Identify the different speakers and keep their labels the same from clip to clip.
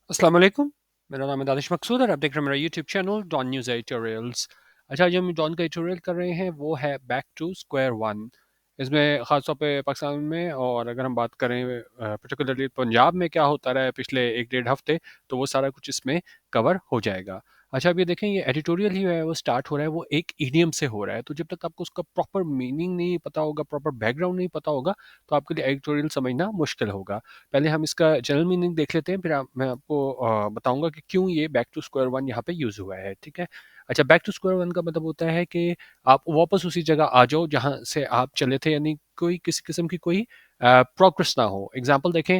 Speaker 1: अस्सलाम वालेकुम। मेरा नाम है दानिश मकसूद और आप देख रहे हैं मेरा YouTube channel Dawn News editorials. अच्छा, जो हम डॉन का एडिटोरियल कर रहे हैं वो है बैक टू स्क्वायर वन। इसमें ख़ास तौर पे पाकिस्तान में, और अगर हम बात करें पर्टिकुलरली पंजाब में क्या होता रहा है पिछले एक डेढ़ हफ्ते, तो वो सारा कुछ इसमें कवर हो जाएगा। अच्छा, अब ये देखें, ये एडिटोरियल ही है वो स्टार्ट हो रहा है, वो एक ईडियम से हो रहा है, तो जब तक आपको उसका प्रॉपर मीनिंग नहीं पता होगा, प्रॉपर बैकग्राउंड नहीं पता होगा, तो आपके लिए एडिटोरियल समझना मुश्किल होगा। पहले हम इसका जनरल मीनिंग देख लेते हैं, फिर मैं आपको बताऊंगा कि क्यों ये बैक टू स्क्वायर वन यहाँ पे यूज हुआ है। ठीक है। अच्छा, बैक टू स्क्वायर वन का मतलब होता है कि आप वापस उसी जगह आ जाओ जहाँ से आप चले थे, यानी कोई किसी किस्म की कोई प्रोग्रेस ना हो। एग्जाम्पल देखें,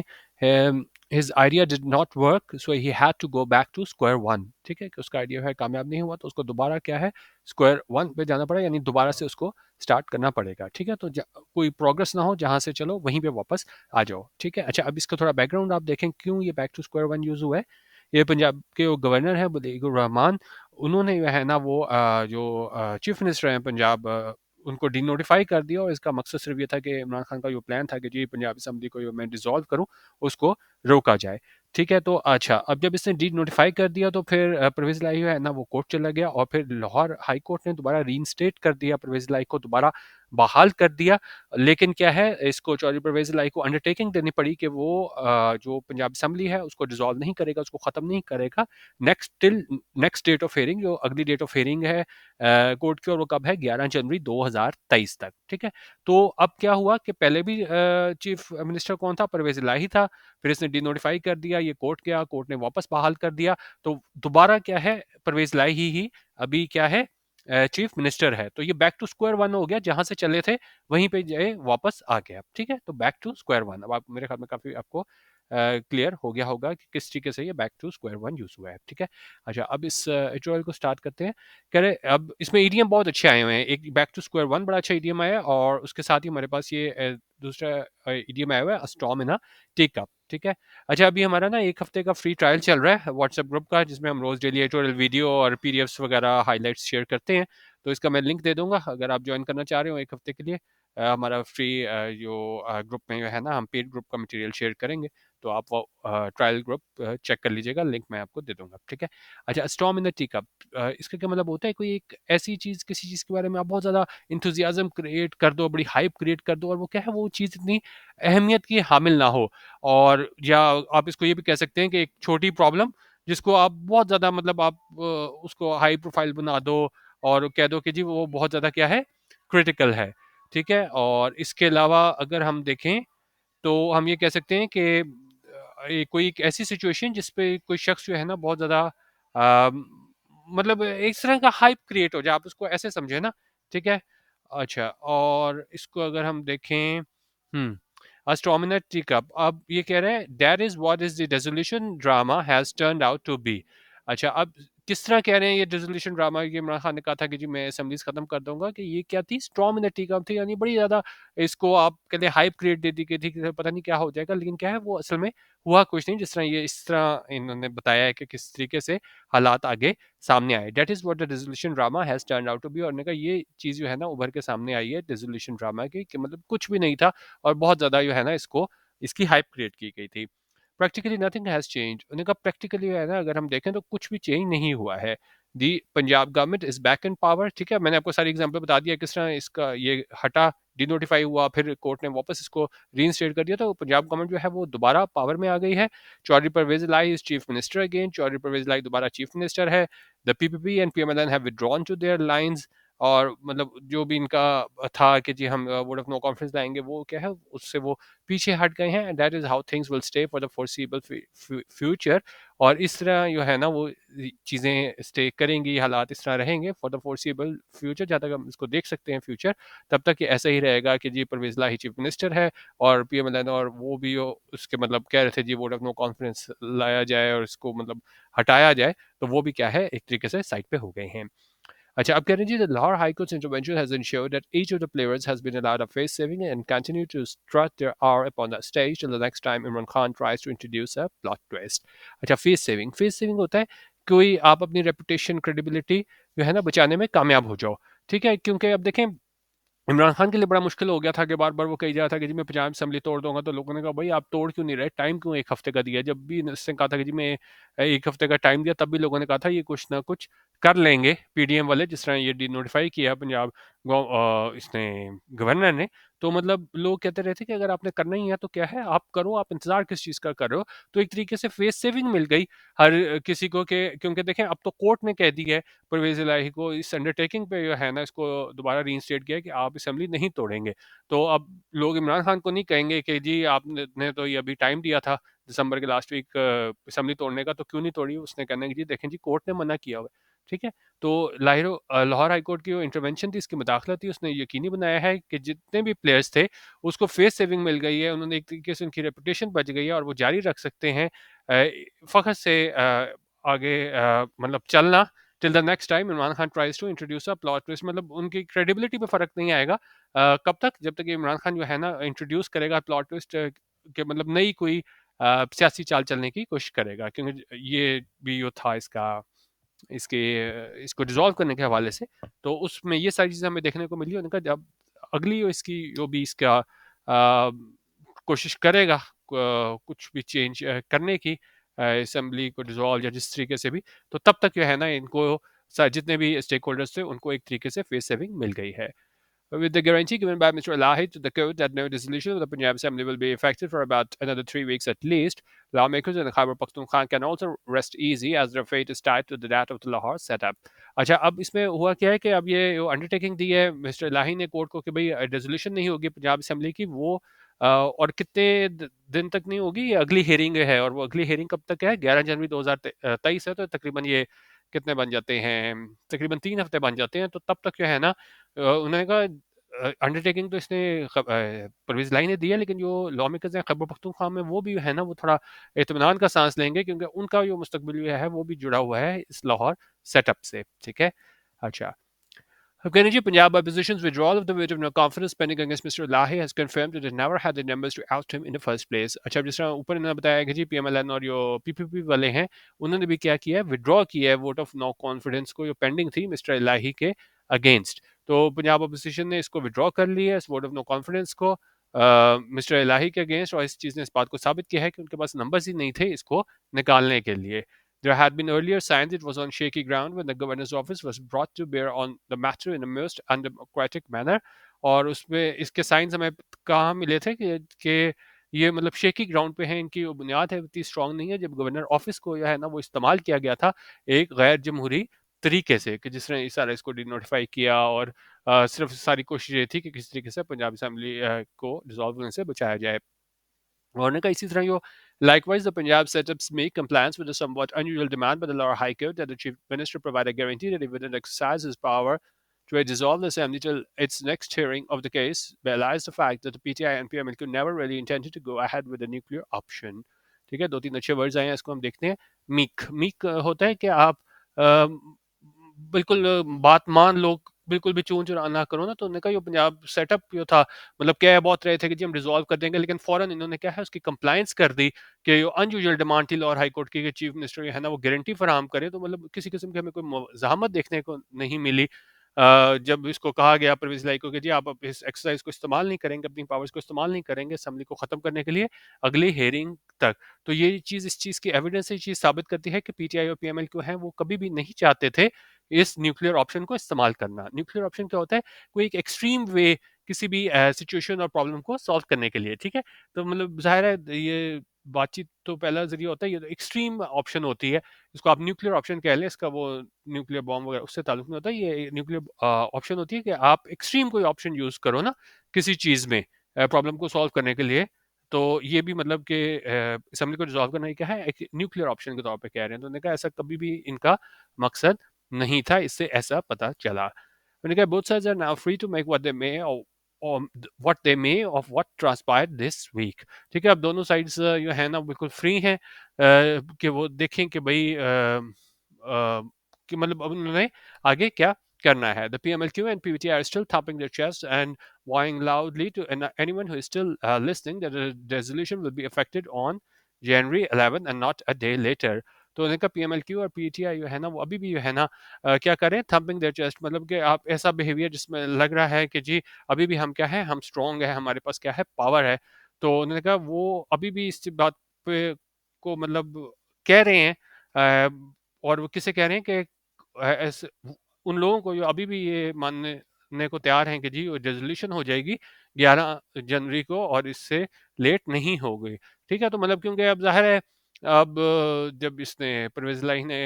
Speaker 1: his idea did not work so he had to go back to square one. ठीक है, कि उसका आइडिया है कामयाब नहीं हुआ, तो उसको दोबारा क्या है, स्क्वायर वन पे जाना पड़ा, यानी दोबारा से उसको स्टार्ट करना पड़ेगा। ठीक है, तो कोई प्रोग्रेस ना हो, जहाँ से चलो वहीं पे वापस आ जाओ। ठीक है। अच्छा, अब इसका थोड़ा बैकग्राउंड आप देखें क्यों ये back to square one use हुआ है। ये पंजाब के वो गवर्नर है वलीउर रहमान, उन्होंने जो है ना वो जो चीफ मिनिस्टर हैं पंजाब, उनको डी नोटिफाई कर दिया, और इसका मकसद सिर्फ ये था कि इमरान खान का जो प्लान था कि जी पंजाब असम्बली को जो मैं डिसॉल्व करूं, उसको रोका जाए। ठीक है, तो अच्छा, अब जब इसने डी नोटिफाई कर दिया तो फिर परवेज लाई है ना वो कोर्ट चला गया, और फिर लाहौर हाई कोर्ट ने दोबारा रीइंस्टेट कर दिया, परवेज लाई को दोबारा बहाल कर दिया। लेकिन क्या है, इसको चौधरी परवेज लाई को अंडरटेकिंग देनी पड़ी कि वो जो पंजाब असम्बली है उसको डिसॉल्व नहीं करेगा, उसको ख़त्म नहीं करेगा। नेक्स्ट डेट ऑफ हेयरिंग, जो अगली डेट ऑफ हेयरिंग है कोर्ट की, और वो कब है, 11 जनवरी 2023 तक। ठीक है। तो अब क्या हुआ कि पहले भी चीफ मिनिस्टर कौन था, परवेज इलाही था, फिर इसने डी नोटिफाई कर दिया, ये कोर्ट गया, कोर्ट ने वापस बहाल कर दिया, तो दोबारा क्या है, परवेज इलाही ही अभी क्या है, चीफ मिनिस्टर है। तो ये बैक टू स्क्वायर वन हो गया, जहां से चले थे वहीं पे जाए वापस आ गया। ठीक है, तो बैक टू स्क्वायर वन, अब आप मेरे ख्याल में काफी आपको क्लियर हो गया होगा कि किस तरीके से ये back to square one use हुआ है। ठीक है। अच्छा, अब इस एडिटोरियल को स्टार्ट करते हैं। कह रहे अब इसमें ईडीएम बहुत अच्छे आए हुए हैं, एक बैक टू स्क्वायर वन बड़ा अच्छा ईडीएम आया है, और उसके साथ ही हमारे पास ये दूसरा ईडीएम आया हुआ है, a storm in a teacup. ठीक है। अच्छा, अभी हमारा ना एक हफ्ते का फ्री ट्रायल चल रहा है व्हाट्सएप ग्रुप का, जिसमें हम रोज डेली एडिटोरियल वीडियो और पीडीएफ्स वगैरह हाइलाइट्स शेयर करते हैं। तो इसका मैं लिंक दे दूंगा, अगर आप ज्वाइन करना चाह रहे हो एक हफ्ते के लिए। हमारा फ्री जो ग्रुप में है ना, हम पेड ग्रुप का मटेरियल शेयर करेंगे, तो आप वो ट्रायल ग्रुप चेक कर लीजिएगा, लिंक मैं आपको दे दूंगा। ठीक है। अच्छा, storm in the tea cup, इसका क्या मतलब होता है, कोई एक ऐसी चीज़, किसी चीज़ के बारे में आप बहुत ज़्यादा इंथुजियाज्म क्रिएट कर दो, बड़ी हाइप क्रिएट कर दो, और वो क्या है, वो चीज़ इतनी अहमियत की हामिल ना हो, और या आप इसको ये भी कह सकते हैं कि एक छोटी प्रॉब्लम जिसको आप बहुत ज़्यादा मतलब आप उसको हाई प्रोफाइल बना दो, और कह दो कि जी वो बहुत ज़्यादा क्या है, क्रिटिकल है। ठीक है। और इसके अलावा अगर हम देखें, तो हम ये कह सकते हैं कि कोई एक ऐसी सिचुएशन जिस पे कोई शख्स जो है ना बहुत ज़्यादा मतलब एक तरह का हाइप क्रिएट हो जाए, आप उसको ऐसे समझे ना। ठीक है। अच्छा, और इसको अगर हम देखें, अस्ट्रोमिनर टीकअप, अब ये कह रहे हैं that is what is the resolution drama has turned out to be. अच्छा, अब किस तरह कह रहे हैं ये रेजोल्यूशन ड्रामा, ये इमरान खान ने कहा था कि जी मैं असेंबलीज खत्म कर दूंगा, कि ये क्या थी, स्ट्रॉम इन द टीकअप थी, यानी बड़ी ज्यादा इसको आप कहते हैं हाइप क्रिएट दे दी गई थी कि पता नहीं क्या हो जाएगा, लेकिन क्या है, वो असल में हुआ कुछ नहीं, जिस तरह ये इस तरह इन्होंने बताया है कि किस तरीके से हालात आगे सामने आए। That is what the resolution drama has turn out to be, और ने कहा ये चीज़ जो है ना उभर के सामने आई है रेजोल्यूशन ड्रामा की, कि मतलब कुछ भी नहीं था, और बहुत ज़्यादा जो है ना इसको इसकी हाइप क्रिएट की गई थी। प्रैक्टिकली नथिंग हैज़ चेंज, उन्होंने कहा प्रैक्टिकली है ना अगर हम देखें तो कुछ भी चेंज नहीं हुआ है। The Punjab government is back in power. ठीक है, मैंने आपको सारी एग्जांपल बता दिया किस तरह इसका ये हटा, डिनोटिफाई हुआ, फिर कोर्ट ने वापस इसको रीइंस्टेट कर दिया, तो पंजाब गवर्नमेंट जो है वो दोबारा पावर में आ गई है। Chaudhry Pervez Elahi is chief minister again, Chaudhry Pervez Elahi दोबारा चीफ मिनिस्टर है। The PPP and PMLN have withdrawn to their lines, और मतलब जो भी इनका था कि जी हम वोट ऑफ नो कॉन्फिडेंस लाएंगे, वो क्या है, उससे वो पीछे हट गए हैं। That is how things will stay for the forcible future, और इस तरह जो है ना वो चीज़ें स्टे करेंगी, हालात इस तरह रहेंगे फॉर द फोर्सिबल फ्यूचर, जहाँ तक हम इसको देख सकते हैं फ्यूचर, तब तक ये ऐसा ही रहेगा कि जी परवेज लाही चीफ मिनिस्टर है, और पीएमएलएन और वो भी उसके मतलब कह रहे थे जी वोट ऑफ नो कॉन्फिडेंस लाया जाए और इसको मतलब हटाया जाए, तो वो भी क्या है एक तरीके से साइड पे हो गए हैं। अच्छा, अब कह रहे हैं जी, the Lahore High Court's intervention has ensured that each of the players has been allowed a face saving and continue to strut their hour upon the stage till the next time Imran Khan tries to introduce a plot twist. अच्छा, face saving होता है कोई आप अपनी reputation credibility जो है ना बचाने में कामयाब हो जाओ। ठीक है, क्योंकि अब देखें इमरान खान के लिए बड़ा मुश्किल हो गया था कि बार-बार वो कही जा रहा था कि जी मैं पंजाब असेंबली तोड़ दूँगा, तो लोगों ने कहा भई आप तोड़ क्यों नहीं रहे? टाइम क्यों 1 हफ्ते का दिया है? जब भी इसने कहा था कि जी मैं 1 हफ्ते का टाइम दिया, तब भी लोगों ने कहा था ये कुछ ना कुछ कर लेंगे पीडीएम वाले, जिस तरह ये डिनोटिफाई किया पंजाब इसने गवर्नर ने। तो मतलब लोग कहते रहे थे कि अगर आपने करना ही है तो क्या है, आप करो, आप इंतज़ार किस चीज़ का कर रहे हो? तो एक तरीके से फेस सेविंग मिल गई हर किसी को, कि क्योंकि देखें अब तो कोर्ट ने कह दी है परवेज़ इलाही को, इस अंडरटेकिंग पे जो है ना इसको दोबारा रीइंस्टेट किया है कि आप असेंबली नहीं तोड़ेंगे। तो अब लोग इमरान खान को नहीं कहेंगे कि जी आपने ने तो ये अभी टाइम दिया था दिसंबर के लास्ट वीक असेंबली तोड़ने का, तो क्यों नहीं तोड़ी? उसने कहना है कि जी देखें जी कोर्ट ने मना किया हुआ है। ठीक है? तो लाहौर हाई कोर्ट की जो इंटरवेंशन थी, इसकी मुदाखलत थी, उसने यकीनी बनाया है कि जितने भी प्लेयर्स थे उसको फेस सेविंग मिल गई है। उन्होंने एक तरीके से उनकी रेपुटेशन बच गई है और वो जारी रख सकते हैं फ़ख्र से आगे मतलब चलना till the next time Imran Khan tries to introduce a plot twist. मतलब उनकी क्रेडिबिलिटी पे फ़र्क नहीं आएगा। कब तक? जब तक ये इमरान खान जो है ना इंट्रोड्यूस करेगा प्लॉट ट्विस्ट के मतलब नई कोई सियासी चाल चलने की कोशिश करेगा, क्योंकि ये भी जो था इसका इसके इसको डिसॉल्व करने के हवाले से, तो उसमें ये सारी चीज़ें हमें देखने को मिली। उन्होंने कहा जब अगली इसकी जो भी इसका कोशिश करेगा कुछ भी चेंज करने की असेंबली को डिसॉल्व या जिस तरीके से भी, तो तब तक जो है ना इनको जितने भी स्टेक होल्डर्स थे उनको एक तरीके से फेस सेविंग मिल गई है। With the guarantee given by Mr. Elahi to the court that no dissolution of the Punjab Assembly will be effected for about another 3 weeks at least, lawmakers in the Khyber Pakhtunkhwa can also rest easy as their fate is tied to the date of the Lahore setup. अच्छा, अब इसमें हुआ क्या है कि अब ये undertaking दी है मिस्टर इलाही ने कोर्ट को कि भाई रेजोल्यूशन नहीं होगी पंजाब असेंबली की, वो और कितने दिन तक नहीं होगी, ये अगली हेयरिंग है, और वो अगली हेयरिंग कब तक है? 11 जनवरी 2023 है, तो तकरीबन ये कितने बन जाते हैं? तकरीबन 3 हफ्ते बन जाते हैं। तो तब तक जो है ना उन्होंने कहा अंडरटेकिंग तो इसने परवेज़ इलाही ने दी है, लेकिन जो लॉ मेकर्स हैं खैबर पख्तूनख्वा में, वो भी है ना वो थोड़ा इत्मीनान का सांस लेंगे, क्योंकि उनका जो मुस्तकबिल है वो भी जुड़ा हुआ है इस लाहौर सेटअप से। ठीक है? अच्छा, Afghani Punjab opposition's withdrawal of the vote of no confidence pending against Mr. Lahi has confirmed that it never had the numbers to oust him in the first place. अच्छा, जिस तरह ऊपर इन्होंने बताया कि जी पीएमएलएन और जो पीपीपी वाले हैं, उन्होंने भी क्या किया है, विड्रॉ किया है वोट ऑफ नो कॉन्फिडेंस को, जो पेंडिंग थी मिस्टर इलाही के अगेंस्ट। तो पंजाब अपोजिशन ने इसको विड्रॉ कर लिया है, इस वोट ऑफ नो कॉन्फिडेंस को मिस्टर इलाही के अगेंस्ट, और इस चीज़ ने इस बात को साबित किया है कि उनके पास नंबर्स ही नहीं थे इसको निकालने के लिए। There had been earlier signs it was on shaky ground when the governor's office was brought to bear on the matter in a most undemocratic manner. और उसमें इसके साइंस हमें कहाँ मिले थे कि ये मतलब शेकी ग्राउंड पे हैं, इनकी जो बुनियाद है इतनी स्ट्रांग नहीं है, जब गवर्नर ऑफिस को जो है ना वो इस्तेमाल किया गया था एक गैर जमहूरी तरीके से, कि जिसने इस सारा इसको डिनोटिफाई किया, और सिर्फ सारी कोशिश ये थी कि किस तरीके से पंजाब असेंबली को डिसॉल्व होने से बचाया जाए। उन्होंने कहा इसी तरह यो likewise the Punjab setups make compliance with a somewhat unusual demand by the lower high court that the chief minister provide a guarantee that he wouldn't exercise his power to dissolve the assembly till its next hearing of the case belies the fact that the PTI and PMLQ never really intended to go ahead with the nuclear option. ठीक है, दो तीन अच्छे words आए हैं, इसको हम देखते हैं। मीक मीक होता है कि आप बिल्कुल बात मान लो, बिल्कुल भी चूं चुना ना करो ना। तो उन्होंने कहा ये पंजाब सेटअप जो था, मतलब कह बहुत रहे थे कि जी हम रिजॉल्व कर देंगे, लेकिन फौरन इन्होंने क्या है उसकी कंप्लायंस कर दी कि जो अनयूजुअल डिमांड थी लाहौर हाई कोर्ट की कि चीफ मिनिस्टर जो है ना वो गारंटी फराहम करे। तो मतलब किसी किस्म की हमें कोई ज़हमत देखने को नहीं मिली। जब इसको कहा गया परवेज़ इलाही को कि जी आप अब इस एक्सरसाइज को इस्तेमाल नहीं करेंगे, अपनी पावर्स को इस्तेमाल नहीं करेंगे असेंबली को ख़त्म करने के लिए अगली हेयरिंग तक। तो ये चीज़, इस चीज़ की एविडेंस, ये चीज़ साबित करती है कि पीटीआई और पीएमएल हैं वो कभी भी नहीं चाहते थे इस न्यूक्लियर ऑप्शन को इस्तेमाल करना। न्यूक्लियर ऑप्शन क्या होता है? कोई एक एक्सट्रीम वे किसी भी सिचुएशन और प्रॉब्लम को सॉल्व करने के लिए, ठीक है? तो मतलब ज़ाहिर है ये बातचीत तो पहला ज़रिया होता है, ये तो एक्सट्रीम ऑप्शन होती है। इसको आप न्यूक्लियर ऑप्शन कह लें, इसका वो न्यूक्लियर बॉम्ब वगैरह उससे ताल्लुक नहीं होता। ये न्यूक्लियर ऑप्शन होती है कि आप एक्सट्रीम कोई ऑप्शन यूज़ करो ना किसी चीज़ में प्रॉब्लम को सॉल्व करने के लिए। तो ये भी मतलब कि असेंबली को डिसॉल्व करना, ये क्या है, एक न्यूक्लियर ऑप्शन के तौर पे कह रहे हैं। तो उन्होंने कहा ऐसा कभी भी इनका मकसद नहीं था, इससे ऐसा पता चला। मैंने कहा both sides are now free to make what they may or what they may of what transpired this week। ठीक है, अब दोनों साइड्स जो है ना बिल्कुल फ्री हैं कि वो देखें कि भाई कि मतलब अब उन्होंने आगे क्या करना है। The PMLQ and PVT are still thumping their chests and whining loudly to anyone who is still listening that the resolution will be effected on January 11 and not a day later। तो उन्होंने कहा PML-Q और PTI जो है ना वो अभी भी जो है ना क्या करें, थंपिंग देयर चेस्ट, मतलब कि आप ऐसा बिहेवियर जिसमें लग रहा है कि जी अभी भी हम क्या है, हम स्ट्रांग है, हमारे पास क्या है, पावर है। तो उन्होंने कहा वो अभी भी इस बात पे को मतलब कह रहे हैं, और वो किसे कह रहे हैं कि ऐसे उन लोगों को जो अभी भी ये मानने को तैयार हैं कि जी रेजोल्यूशन हो जाएगी 11 जनवरी को और इससे लेट नहीं होगी। ठीक है, तो मतलब क्योंकि अब जाहिर है, अब जब इसने परवेज इलाही ने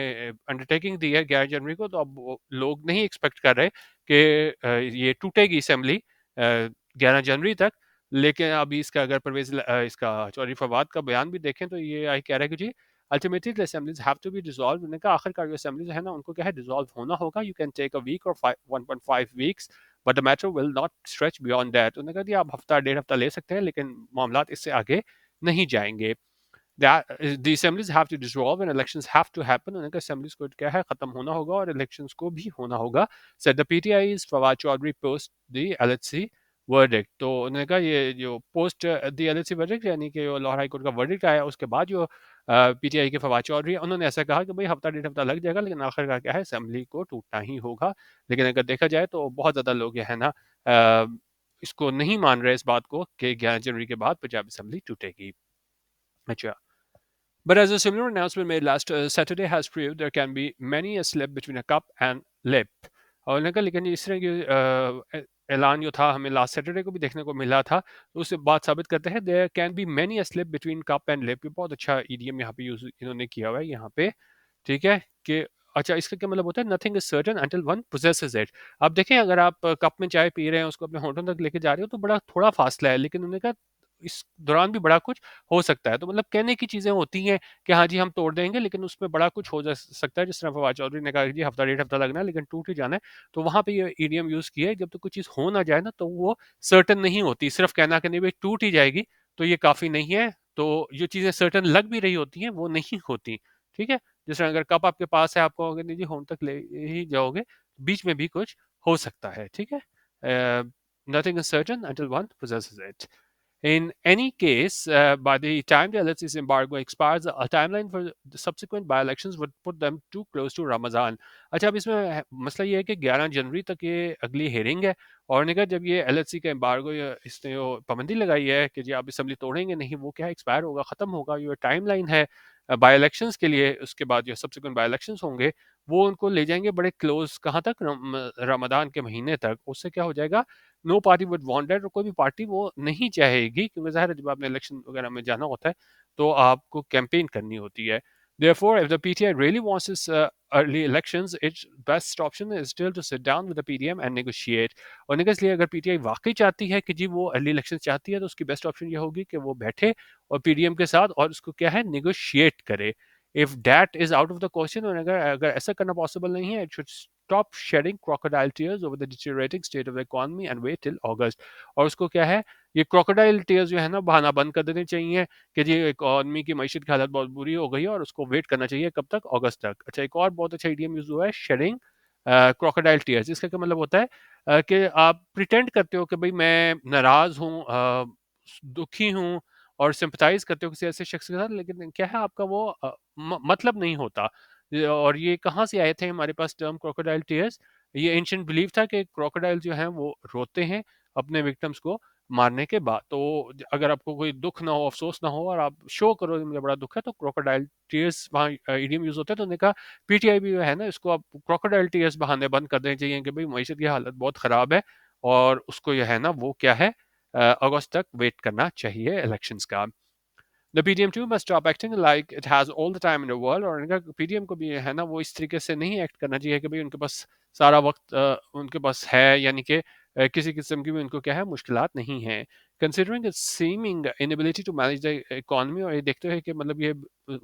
Speaker 1: अंडरटेकिंग दी है 11 जनवरी को, तो अब लोग नहीं एक्सपेक्ट कर रहे कि ये टूटेगी असेंबली 11 जनवरी तक। लेकिन अभी इसका अगर इसका चौधरी फवाद का बयान भी देखें तो ये आई कह रहा है कि जी ultimately the assemblies have to be dissolve. उन्होंने कहा आखिरकार जो असेंबलीज है ना उनको क्या है, डिसॉल्व होना होगा। You can take a week or 1.5 weeks, but the matter will not stretch beyond that. उन्होंने कहा आप हफ्ता 1.5 हफ्ता ले सकते हैं, लेकिन मामला इससे आगे नहीं जाएंगे। that the assemblies have to dissolve and elections have to happen। उन्होंने कहा assemblies को क्या है, खत्म होना होगा और elections को भी होना होगा। said the PTI's Fawad Chaudhary post the LHC verdict। तो उन्होंने कहा ये जो post the LHC verdict यानी कि लाहौर हाई कोर्ट का verdict आया उसके बाद जो पीटीआई के फवाद चौधरी उन्होंने ऐसा कहा कि भाई हफ्ता 1.5 हफ्ता लग जाएगा, लेकिन आखिरकार क्या है, असेंबली को टूटना ही होगा। लेकिन अगर देखा जाए तो बहुत ज्यादा लोग ये है ना इसको नहीं मान रहे इस बात को कि 11 जनवरी के बाद पंजाब असेंबली टूटेगी। अच्छा, but as a similar announcement made last Saturday has proved, there can be many a slip between a cup and lip। और उन्होंने कहा लेकिन इस तरह की ऐलान जो था हमें लास्ट सैटरडे को भी देखने को मिला था, तो उससे बात साबित करते हैं there can be many a slip between cup and lip. ये बहुत अच्छा ईडीएम यहाँ पे यूज इन्होंने किया हुआ है यहाँ पे। ठीक है कि अच्छा इसका क्या मतलब होता है, nothing is certain until one possesses it. आप देखें अगर आप कप में चाय पी रहे हैं उसको अपने होठों तक लेके जा रहे हो तो बड़ा थोड़ा फासला है, लेकिन उन्होंने कहा इस दौरान भी बड़ा कुछ हो सकता है। तो मतलब कहने की चीजें होती हैं कि हाँ जी हम तोड़ देंगे, लेकिन उसमें बड़ा कुछ हो जा सकता है। जिस तरह फवाद चौधरी ने कहा कि जी हफ्ता 1.5 हफ्ता लगना है लेकिन टूट ही जाना है। तो वहां पे ये ईडीएम यूज किया है, जब तक कोई चीज हो ना जाए ना तो वो सर्टन नहीं होती। सिर्फ कहना कि नहीं भाई टूट ही जाएगी तो ये काफी नहीं है। तो जो चीजें सर्टन लग भी रही होती हैं वो नहीं होती। ठीक है, जिस तरह अगर कप आपके पास है, आपको अगर नहीं जी होम तक ले ही जाओगे, बीच में भी कुछ हो सकता है। ठीक है, nothing is certain until one possesses it। In any case, by the time the LHC's embargo expires, a timeline for the subsequent by-elections would put them too close to Ramadan। अच्छा, अब इसमें मसला ये है कि 11 जनवरी तक ये अगली हेयरिंग है, और निका जब ये एलएचसी का एम्बार्गो इसने वो पाबंदी लगाई है कि जी आप असेंबली तोड़ेंगे नहीं, वो क्या एक्सपायर होगा, ख़त्म होगा। ये टाइमलाइन है बाई इलेक्शंस के लिए, उसके बाद जो सब्सिक्वेंट बाई इलेक्शंस होंगे वो उनको ले जाएंगे बड़े क्लोज, कहाँ तक, रमदान के महीने तक। उससे क्या हो जाएगा, no party would want that, और कोई भी पार्टी वो नहीं चाहेगी, क्योंकि जाहिर है जब आपने इलेक्शन वगैरह में जाना होता है तो आपको कैंपेन करनी होती है। Therefore, if the PTI really wants its early elections, its best option is still to sit down with the PDM and negotiate। और इसलिए अगर पीटीआई वाकई चाहती है कि जी वो अर्ली इलेक्शन चाहती है, तो उसकी बेस्ट ऑप्शन ये होगी कि वो बैठे और पीडीएम के साथ और उसको क्या है, निगोशिएट करे। If that is out of the question, और अगर अगर ऐसा करना पॉसिबल नहीं है, it should stop shedding crocodile tears over the deteriorating state of the economy and wait till August. और उसको क्या है, ये क्रोकोडाइल टीयर्स जो है ना बहाना बंद कर देने चाहिए कि जी इकोनॉमी की मैशत की हालत बहुत बुरी हो गई है, और उसको वेट करना चाहिए कब तक, अगस्त तक। अच्छा, एक और बहुत अच्छा ईडीएम यूज हुआ है, शेडिंग क्रोकोडाइल टीयर्स। इसका क्या मतलब होता है कि आप प्रिटेंड करते हो कि भाई मैं नाराज हूँ, दुखी हूँ, और सिंपथाइज करते हो किसी ऐसे शख्स के साथ, लेकिन क्या है आपका वो मतलब नहीं होता। और ये कहाँ से आए थे हमारे पास टर्म क्रोकोडाइल टीयर्स, ये एंशिएंट बिलीफ था कि क्रोकोडाइल जो हैं वो रोते हैं अपने विक्टिम्स को मारने के बाद। तो अगर आपको कोई दुख ना हो, अफसोस ना हो, और आप शो करो कि मुझे बड़ा दुख है, तो क्रोकोडाइल टीयर्स वहाँ इडियम यूज होता है। तो उन्होंने कहा पीटीआई भी जो है ना, इसको आप क्रोकोडाइल टीयर्स बहाने बंद कर देने चाहिए कि भाई मईशत की हालत बहुत ख़राब है, और उसको जो है ना वो क्या है, अगस्त तक वेट करना चाहिए इलेक्शंस का। The PDM too must stop acting like it has all the time in the world. और इनका पीडीएम को भी है ना वो इस तरीके से नहीं एक्ट करना चाहिए कि भाई उनके पास सारा वक्त उनके पास है, यानी कि किसी किस्म की भी उनको क्या है मुश्किलात नहीं है। Considering its seeming inability to manage the economy, और ये देखते हैं कि मतलब ये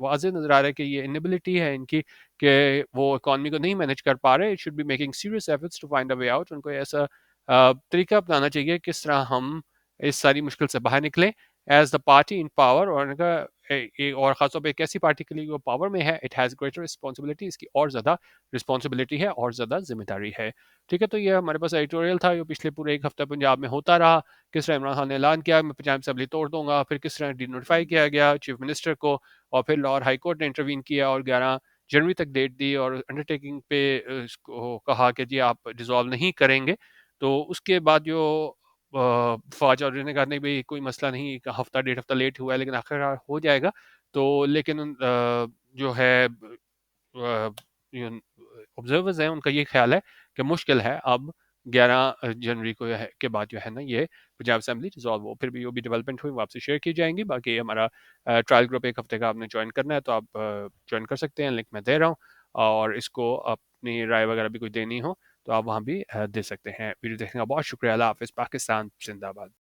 Speaker 1: वाज़ेह नज़र आ रहा है कि ये इनएबिलिटी है इनकी कि वो इकोनॉमी को नहीं मैनेज कर पा रहे। It should be making serious efforts to find a way out. उनको ऐसा तरीका अपनाना चाहिए किस तरह हम इस सारी मुश्किल से बाहर निकलें। As the party in power, और और ख़ासतौर पे एक ऐसी पार्टी के लिए वो पावर में है, इट हैज़ ग्रेटर रिस्पॉन्सिबिलिटी, इसकी और ज़्यादा रिस्पॉन्सिबिलिटी है और ज़्यादा जिम्मेदारी है। ठीक है, तो ये हमारे पास एडिटोरियल था जो पिछले पूरे एक हफ्ता पंजाब में होता रहा। किस तरह इमरान खान ने ऐलान किया मैं पंजाब असम्बली तोड़ दूंगा, फिर किस तरह डिनोटिफाई किया गया चीफ मिनिस्टर को, और फिर लाहौर हाई कोर्ट ने इंटरवीन किया और 11 जनवरी तक डेट दी और अंडरटेकिंग पे इसको कहा कि जी आप डिज़ोल्व नहीं करेंगे। तो उसके बाद जो फ़वाद चौधरी ने कहा नहीं भई कोई मसला नहीं, 1 हफ़्ता 1.5 हफ़्ता लेट हुआ है लेकिन आखिरकार हो जाएगा। तो लेकिन जो है ऑब्जर्वर्स हैं उनका ये ख्याल है कि मुश्किल है अब 11 जनवरी को के बाद जो है ना ये पंजाब असेंबली रिजॉल्व हो। फिर भी जो भी डेवलपमेंट हुई वो आपसे शेयर की जाएंगी। बाकी हमारा ट्रायल ग्रुप 1 हफ्ते का आपने ज्वाइन करना है तो आप ज्वाइन कर सकते हैं, लिंक मैं दे रहा हूँ। और इसको अपनी राय वगैरह भी कोई देनी हो तो आप वहाँ भी दे सकते हैं। वीडियो देखने का बहुत शुक्रिया। अल्लाह हाफ़िज़। पाकिस्तान जिंदाबाद।